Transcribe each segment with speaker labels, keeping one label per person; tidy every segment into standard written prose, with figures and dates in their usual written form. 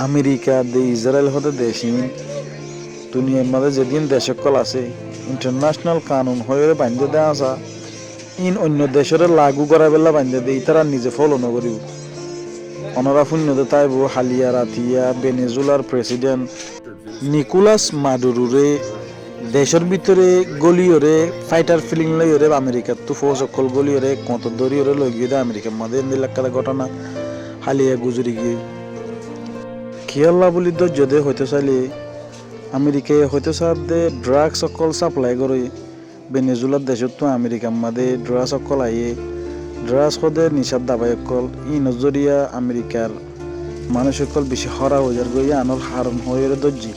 Speaker 1: America দে Israel হতে দেশিন দুনিয়ার মাঝে যেদিন দেশকল আছে ইন্টারন্যাশনাল কানুন হয়ে বান্ধে দেওয়া আসা ইন অন্য দেশের লাগু করা বেলা বান্ধে দেই তারা নিজে ফলো নকরিব অনরা শূন্যতে তাইব হালিয়া রাতিয়া ভেনেজুলার প্রেসিডেন্ট নিকোলাস মাদুরোরে দেশের ভিতরে গলিয়রে ফাইটার ফিলিং লইরে আমেরিকার তো ফৌজ সকল গলিয়রে কত দরিয়রে লই গিয়ে আমেরিকার মাঝে এলাকার ঘটনা হালিয়া গুজরি গিয়ে খেয়াল্লা বলি যদি হইতে চাইলে আমেরিকায় হইতে চাতে ড্রাগ সকল সাপ্লাই করে ভেনেজুলার দেশত তো আমেরিকার মাঝে ড্রাগ সকল আইয়ে ড্রাগ সদে নিষাদ দাবাই অকল ই নজরিয়া আমেরিকার মানুষ সকল বেশি হরা হয়ে যার গিয়ে আনর হারণ হয়ে দর্জি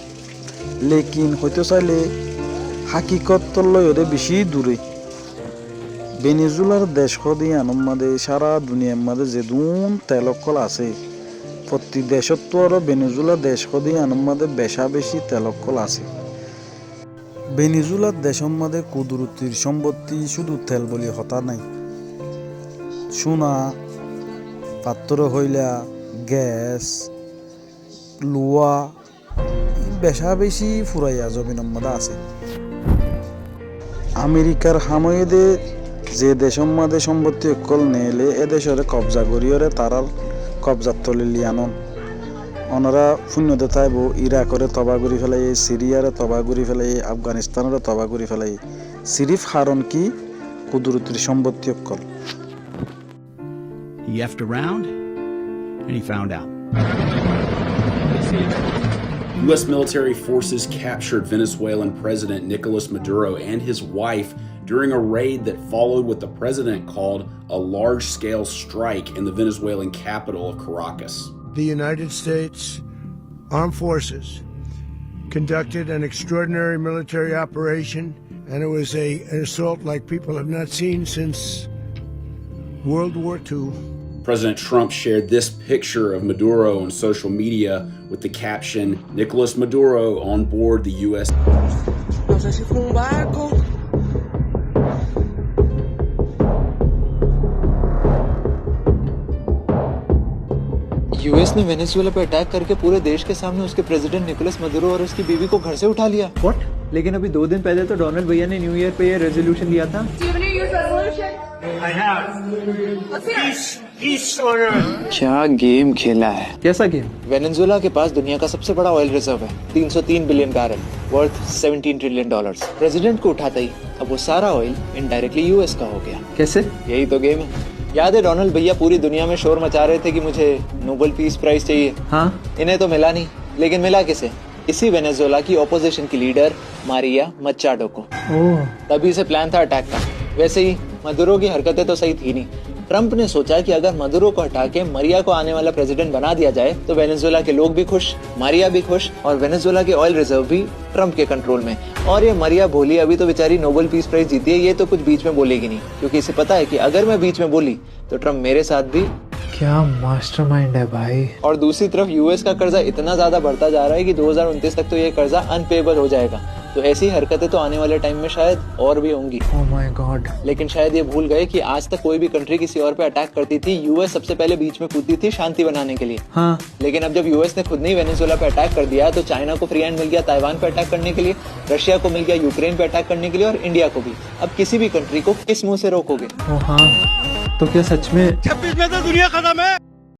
Speaker 1: লেকিন হইতে চাইলে হাকিকত লয়রে বেশি দূরে ভেনেজুলার দেশ সদে আনন্দ মাঝে সারা দুনিয়ার মাঝে যেদুন তেলকল আছে প্রতি দেশত তো আরো ভেনেজুলার দেশ সদে আনন্দ মাঝে বেশা বেশি তেলকল আছে ভেনেজুলার দেশের মাঝে কুদরতির সম্পত্তি শুধু তেল বলি হতা নাই সোনা পাত্র হইলা গ্যাস লোয়া বেশা বেশি ফুরাইয়া জমিনের মধ্যে আছে আমেরিকার হাময়েদে যে দেশের মাঝে সম্পত্তি অকল নেলে এ দেশের কবজা করিয়রে তারার কবজার তলে লিয়ানন ওনারা শূন্যতে তাইব ইরাকরে তবা করি ফেলাই সিরিয়ারে তবা করি ফেলাই আফগানিস্তানের তবা করি ফেলাই সিরিফ হারণ কি কুদরতির সম্পত্তি অকল
Speaker 2: He effed around and he found out.
Speaker 3: U.S. military forces captured Venezuelan President Nicolas Maduro and his wife during a raid that followed what the president called a large-scale strike in the Venezuelan capital of Caracas.
Speaker 4: The United States Armed Forces conducted an extraordinary military operation, and it was an assault like people have not seen since World War II.
Speaker 3: President Trump shared this picture of Maduro on social media with the caption, Nicolas Maduro on board the U.S.
Speaker 5: No sé si fue un barco.
Speaker 6: US ने Venezuela पर attack करके पूरे देश के सामने उसके president Nicolas Maduro और उसकी बीवी को घर से उठा लिया।
Speaker 7: व्हाट? लेकिन अभी 2 दिन पहले तो डोनाल्ड भैया ने न्यू ईयर पे ये रेजोल्यूशन लिया था।
Speaker 6: क्या गेम खेला है?
Speaker 7: कैसा गेम?
Speaker 6: वेनेजुएला के पास दुनिया का सबसे बड़ा ऑयल रिजर्व है, 303 billion barrel, worth 17 trillion dollars. President को उठाते ही अब वो सारा ऑयल इनडायरेक्टली यूएस का हो गया।
Speaker 7: कैसे?
Speaker 6: यही तो गेम है। याद है डोनाल्ड भैया पूरी दुनिया में शोर मचा रहे थे कि मुझे नोबेल पीस प्राइज चाहिए।
Speaker 7: हाँ,
Speaker 6: इन्हें तो मिला नहीं, लेकिन मिला किसे? इसी वेनेजुएला की ऑपोजिशन की लीडर मारिया मचाडो को। तभी से प्लान था अटैक का। वैसे ही मदुरो की हरकतें तो सही थी नहीं। ट्रंप ने सोचा कि अगर मदुरो को हटा के मारिया को आने वाला प्रेसिडेंट बना दिया जाए तो वेनेजुएला के लोग भी खुश, मारिया भी खुश और वेनेजुएला के ऑयल रिजर्व भी ट्रंप के कंट्रोल में। और ये मारिया भोली अभी तो बेचारी नोबेल पीस प्राइज जीती है, ये तो कुछ बीच में बोलेगी नहीं, क्योंकि इसे पता है कि अगर मैं बीच में बोली तो ट्रंप मेरे साथ भी।
Speaker 7: क्या मास्टरमाइंड है भाई।
Speaker 6: और दूसरी तरफ यूएस का कर्जा इतना ज्यादा बढ़ता जा रहा है कि 2029 तक तो ये कर्जा अनपेबल हो जाएगा। तो ऐसी हरकतें तो आने वाले टाइम में शायद और भी होंगी।
Speaker 7: Oh my God.
Speaker 6: लेकिन शायद ये भूल गए कि आज तक कोई भी कंट्री किसी और पे अटैक करती थी, यूएस सबसे पहले बीच में कूदती थी शांति बनाने के लिए।
Speaker 7: हाँ,
Speaker 6: लेकिन अब जब यूएस ने खुद नहीं वेनेजुएला पे अटैक कर दिया तो चाइना को फ्री हैंड मिल गया ताइवान पे अटैक करने के लिए, रशिया को मिल गया यूक्रेन पे अटैक करने के लिए और इंडिया को भी। अब किसी भी कंट्री को किस मुंह से रोकोगे?
Speaker 7: ओह हाँ, तो क्या सच में
Speaker 4: 26 में तो दुनिया खत्म है।